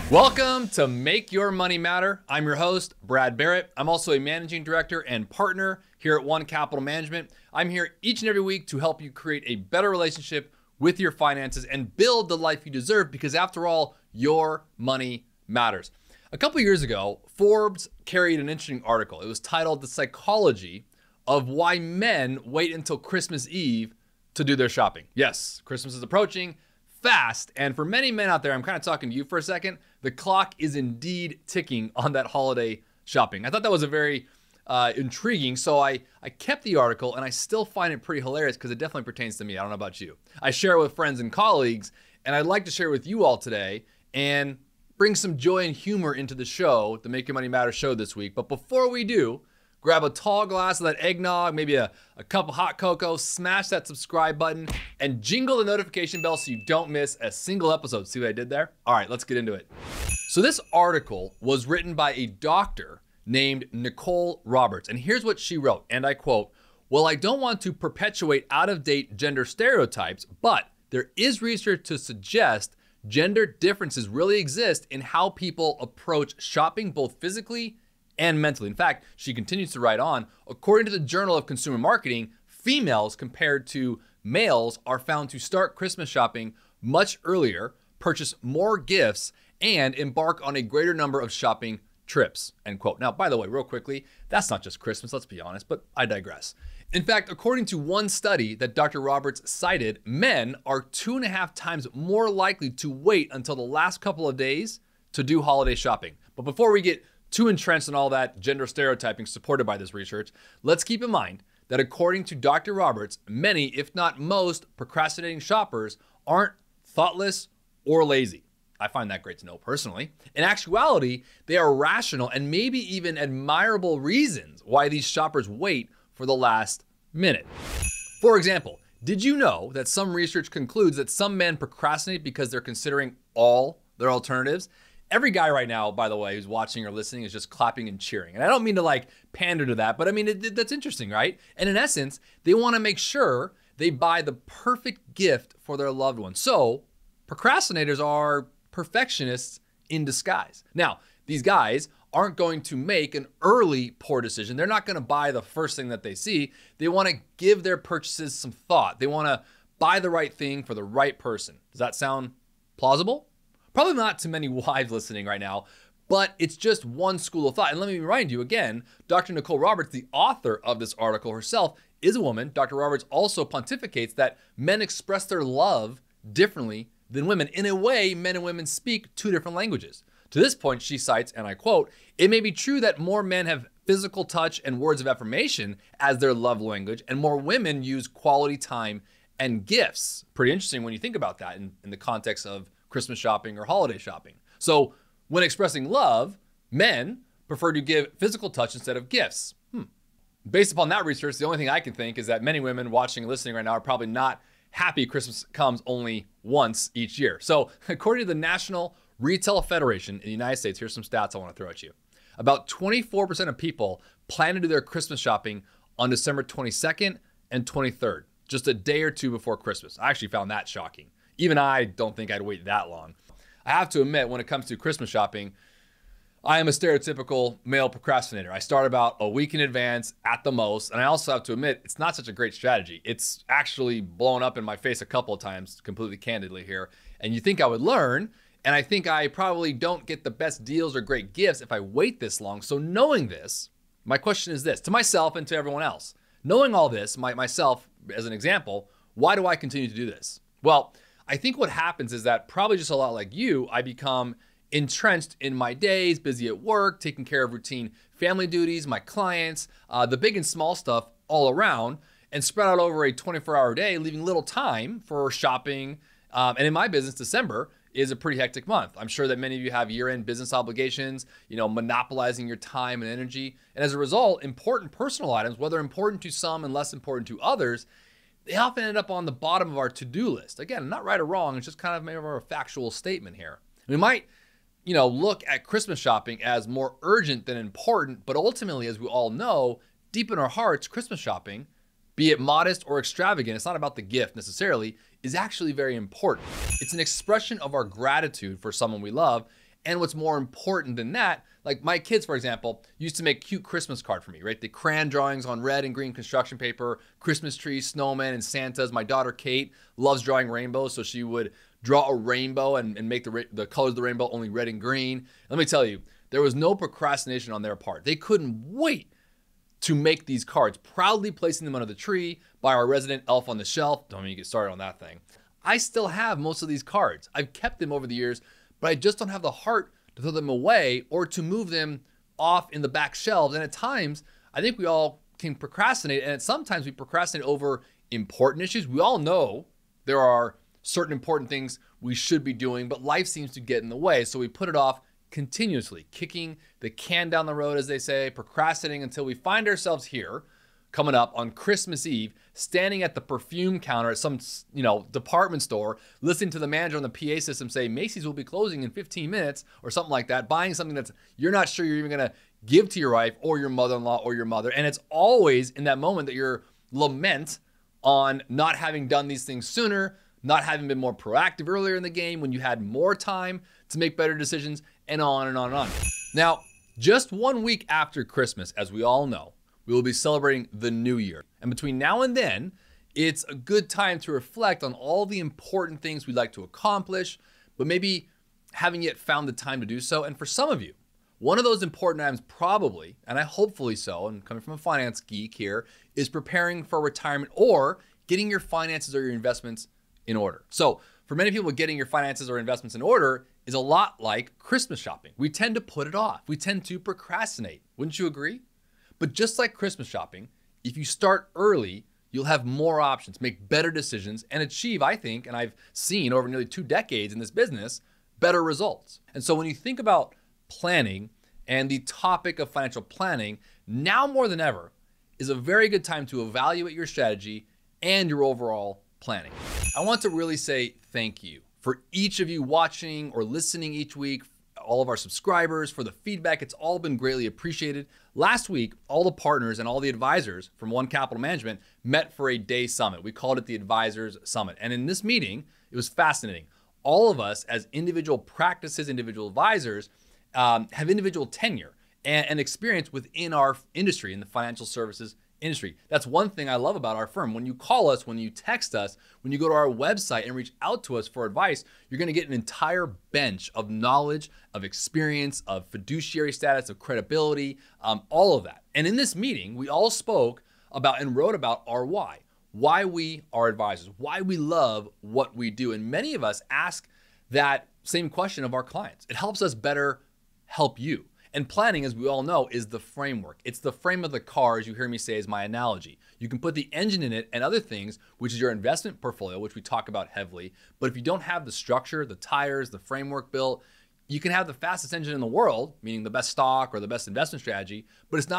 Welcome to Make Your Money Matter. I'm your host, Brad Barrett. I'm also a managing director and partner here at One Capital Management. I'm here each and every week to help you create a better relationship with your finances and build the life you deserve, because after all, your money matters. A couple years ago, Forbes carried an interesting article. It was titled "The Psychology of Why Men Wait Until Christmas Eve to Do Their Shopping." Yes, Christmas is approaching fast. And for many men out there, I'm kind of talking to you for a second, the clock is indeed ticking on that holiday shopping. I thought that was a very intriguing. So I kept the article, and I still find it pretty hilarious because it definitely pertains to me. I don't know about you. I share it with friends and colleagues, and I'd like to share it with you all today and bring some joy and humor into the show, the Make Your Money Matter show this week. But before we do, grab a tall glass of that eggnog, maybe a cup of hot cocoa, smash that subscribe button, and jingle the notification bell so you don't miss a single episode. See what I did there? All right, let's get into it. So this article was written by a doctor named Nicole Roberts, and here's what she wrote, and I quote, "Well, I don't want to perpetuate out-of-date gender stereotypes, but there is research to suggest gender differences really exist in how people approach shopping, both physically and mentally." In fact, she continues to write on, according to the Journal of Consumer Marketing, females compared to males are found to start Christmas shopping much earlier, purchase more gifts, and embark on a greater number of shopping trips, end quote. Now, by the way, real quickly, that's not just Christmas, let's be honest, but I digress. In fact, according to one study that Dr. Roberts cited, men are 2.5 times more likely to wait until the last couple of days to do holiday shopping. But before we get too entrenched in all that gender stereotyping supported by this research, let's keep in mind that according to Dr. Roberts, many, if not most, procrastinating shoppers aren't thoughtless or lazy. I find that great to know personally. In actuality, they are rational and maybe even admirable reasons why these shoppers wait for the last minute. For example, did you know that some research concludes that some men procrastinate because they're considering all their alternatives? Every guy right now, by the way, who's watching or listening is just clapping and cheering. And I don't mean to like pander to that, but I mean, that's interesting, right? And in essence, they want to make sure they buy the perfect gift for their loved one. So procrastinators are perfectionists in disguise. Now, these guys aren't going to make an early poor decision. They're not going to buy the first thing that they see. They want to give their purchases some thought. They want to buy the right thing for the right person. Does that sound plausible? Probably not to many wives listening right now, but it's just one school of thought. And let me remind you again, Dr. Nicole Roberts, the author of this article herself, is a woman. Dr. Roberts also pontificates that men express their love differently than women. In a way, men and women speak two different languages. To this point, she cites, and I quote, "It may be true that more men have physical touch and words of affirmation as their love language, and more women use quality time and gifts." Pretty interesting when you think about that in the context of Christmas shopping or holiday shopping. So when expressing love, men prefer to give physical touch instead of gifts. Based upon that research, the only thing I can think is that many women watching and listening right now are probably not happy Christmas comes only once each year. So according to the National Retail Federation in the United States, here's some stats I want to throw at you. About 24% of people plan to do their Christmas shopping on December 22nd and 23rd, just a day or two before Christmas. I actually found that shocking. Even I don't think I'd wait that long. I have to admit, when it comes to Christmas shopping, I am a stereotypical male procrastinator. I start about a week in advance at the most, and I also have to admit, it's not such a great strategy. It's actually blown up in my face a couple of times, completely candidly here, and you think I would learn, and I think I probably don't get the best deals or great gifts if I wait this long. So knowing this, my question is this, to myself and to everyone else. Knowing all this, myself as an example, why do I continue to do this? Well, I think what happens is that probably just a lot like you, I become entrenched in my days, busy at work, taking care of routine family duties, my clients, the big and small stuff all around, and spread out over a 24-hour day, leaving little time for shopping. And in my business, December is a pretty hectic month. I'm sure that many of you have year-end business obligations, monopolizing your time and energy. And as a result, important personal items, whether important to some and less important to others, they often end up on the bottom of our to-do list. Again, not right or wrong, it's just kind of maybe a factual statement here. We might look at Christmas shopping as more urgent than important, but ultimately, as we all know, deep in our hearts, Christmas shopping, be it modest or extravagant, it's not about the gift necessarily, is actually very important. It's an expression of our gratitude for someone we love, And what's more important than that, like my kids, for example, used to make cute Christmas card for me, right? The crayon drawings on red and green construction paper, Christmas trees, snowmen, and Santas. My daughter, Kate, loves drawing rainbows, so she would draw a rainbow and make the colors of the rainbow only red and green. Let me tell you, there was no procrastination on their part. They couldn't wait to make these cards, proudly placing them under the tree by our resident elf on the shelf. Don't even get started on that thing. I still have most of these cards. I've kept them over the years, but I just don't have the heart to throw them away or to move them off in the back shelves. And at times, I think we all can procrastinate, and sometimes we procrastinate over important issues. We all know there are certain important things we should be doing, but life seems to get in the way, so we put it off continuously, kicking the can down the road, as they say, procrastinating until we find ourselves here coming up on Christmas Eve, standing at the perfume counter at some, department store, listening to the manager on the PA system say Macy's will be closing in 15 minutes or something like that, buying something that's you're not sure you're even going to give to your wife or your mother-in-law or your mother. And it's always in that moment that you're lament on not having done these things sooner, not having been more proactive earlier in the game when you had more time to make better decisions, and on and on and on. Now, just 1 week after Christmas, as we all know, we will be celebrating the new year. And between now and then, it's a good time to reflect on all the important things we'd like to accomplish, but maybe haven't yet found the time to do so. And for some of you, one of those important items probably, and I hopefully so, and coming from a finance geek here, is preparing for retirement or getting your finances or your investments in order. So for many people, getting your finances or investments in order is a lot like Christmas shopping. We tend to put it off. We tend to procrastinate. Wouldn't you agree? But just like Christmas shopping, if you start early, you'll have more options, make better decisions, and achieve, I think, and I've seen over nearly 2 decades in this business, better results. And so when you think about planning and the topic of financial planning, now more than ever is a very good time to evaluate your strategy and your overall planning. I want to really say thank you for each of you watching or listening each week, all of our subscribers, for the feedback. It's all been greatly appreciated. Last week, all the partners and all the advisors from One Capital Management met for a day summit. We called it the Advisors Summit. And in this meeting, it was fascinating. All of us as individual practices, individual advisors, have individual tenure and experience within our industry, in the financial services industry. That's one thing I love about our firm. When you call us, when you text us, when you go to our website and reach out to us for advice, you're going to get an entire bench of knowledge, of experience, of fiduciary status, of credibility, all of that. And in this meeting, we all spoke about and wrote about our why we are advisors, why we love what we do. And many of us ask that same question of our clients. It helps us better help you. And planning, as we all know, is the framework. It's the frame of the car, as you hear me say, is my analogy. You can put the engine in it and other things, which is your investment portfolio, which we talk about heavily. But if you don't have the structure, the tires, the framework built, you can have the fastest engine in the world, meaning the best stock or the best investment strategy, but it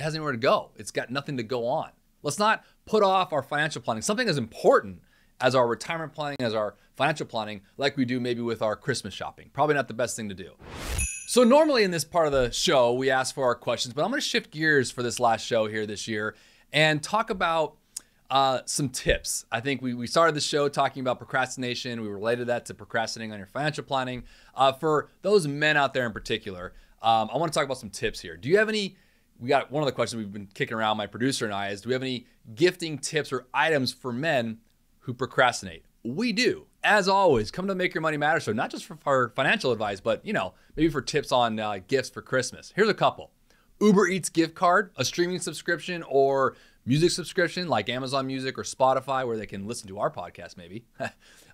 has anywhere to go. It's got nothing to go on. Let's not put off our financial planning, something as important as our retirement planning, as our financial planning, like we do maybe with our Christmas shopping. Probably not the best thing to do. So normally in this part of the show, we ask for our questions, but I'm going to shift gears for this last show here this year and talk about some tips. I think we started the show talking about procrastination. We related that to procrastinating on your financial planning. For those men out there in particular, I want to talk about some tips here. Do you have any, we got one of the questions we've been kicking around, my producer and I, is do we have any gifting tips or items for men who procrastinate? We do. As always, come to Make Your Money Matter. So not just for financial advice, but maybe for tips on gifts for Christmas. Here's a couple. Uber Eats gift card, a streaming subscription or music subscription like Amazon Music or Spotify where they can listen to our podcast maybe.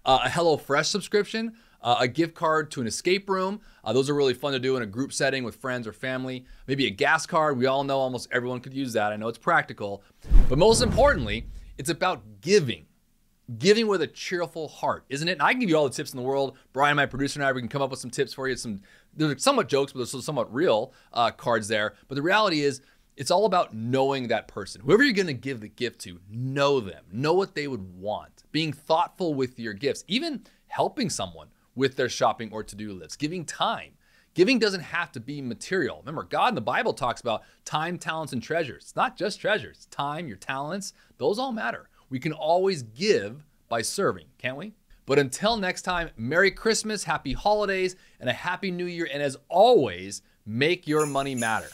A HelloFresh subscription, a gift card to an escape room. Those are really fun to do in a group setting with friends or family. Maybe a gas card. We all know almost everyone could use that. I know it's practical. But most importantly, it's about giving. Giving with a cheerful heart, isn't it? And I can give you all the tips in the world. Brian, my producer, and I, we can come up with some tips for you. There's somewhat jokes, but there's somewhat real cards there. But the reality is, it's all about knowing that person. Whoever you're going to give the gift to, know them. Know what they would want. Being thoughtful with your gifts. Even helping someone with their shopping or to-do lists. Giving time. Giving doesn't have to be material. Remember, God in the Bible talks about time, talents, and treasures. It's not just treasures. It's time, your talents. Those all matter. We can always give by serving, can't we? But until next time, Merry Christmas, Happy Holidays, and a Happy New Year. And as always, make your money matter.